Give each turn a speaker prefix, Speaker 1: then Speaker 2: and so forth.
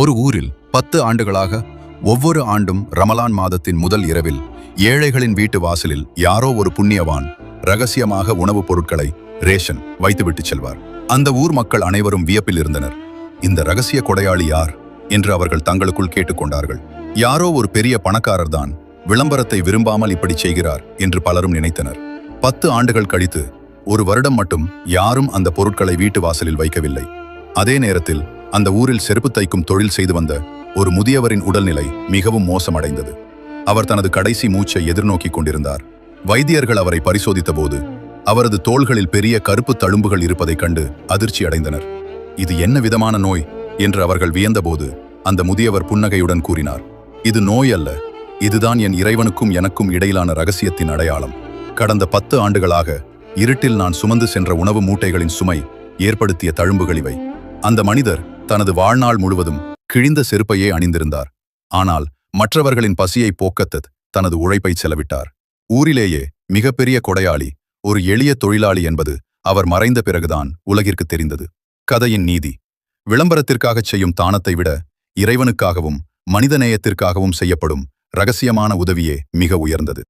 Speaker 1: ஒரு ஊரில் 10 ஆண்டுகளாக ஒவ்வொரு ஆண்டும் ரமலான் மாதத்தின் முதல் இரவில் ஏழைகளின் வீட்டு வாசலில் யாரோ ஒரு புண்ணியவான் ரகசியமாக உணவுப் பொருட்களை ரேஷன் வைத்துவிட்டு செல்வார். அந்த ஊர் மக்கள் அனைவரும் வியப்பில் இருந்தனர். இந்த ரகசிய கொடையாளி யார் என்று அவர்கள் தங்களுக்குள் கேட்டுக்கொண்டார்கள். யாரோ ஒரு பெரிய பணக்காரர் தான் விளம்பரத்தை விரும்பாமல் இப்படி செய்கிறார் என்று பலரும் நினைத்தனர். 10 ஆண்டுகள் கழித்து ஒரு வருடம் மட்டும் யாரும் அந்த பொருட்களை வீட்டு வாசலில் வைக்கவில்லை. அதே நேரத்தில் அந்த ஊரில் செருப்பு தைக்கும் தொழில் செய்து வந்த ஒரு முதியவரின் உடல்நிலை மிகவும் மோசமடைந்தது. அவர் தனது கடைசி மூச்சை எதிர்நோக்கிக் கொண்டிருந்தார். வைத்தியர்கள் அவரை பரிசோதித்த போது அவரது தோள்களில் பெரிய கருப்பு தழும்புகள் இருப்பதைக் கண்டு அதிர்ச்சி அடைந்தனர். இது என்ன விதமான நோய் என்று அவர்கள் வியந்தபோது அந்த முதியவர் புன்னகையுடன் கூறினார், இது நோய் அல்ல, இதுதான் என் இறைவனுக்கும் எனக்கும் இடையிலான ரகசியத்தின் அடையாளம். கடந்த 10 ஆண்டுகளாக இருட்டில் நான் சுமந்து சென்ற உணவு மூட்டைகளின் சுமை ஏற்படுத்திய தழும்புகள் இவை. அந்த மனிதர் தனது வாழ்நாள் முழுவதும் கிழிந்த செருப்பையே அணிந்திருந்தார். ஆனால் மற்றவர்களின் பசியை போக்கத் தனது உழைப்பை செலவிட்டார். ஊரிலேயே மிகப்பெரிய கொடையாளி ஒரு எளிய தொழிலாளி என்பது அவர் மறைந்த பிறகுதான் உலகிற்கு தெரிந்தது. கதையின் நீதி: விளம்பரத்திற்காகச் செய்யும் தானத்தை விட இறைவனுக்காகவும் மனிதநேயத்திற்காகவும் செய்யப்படும் இரகசியமான உதவியே மிக உயர்ந்தது.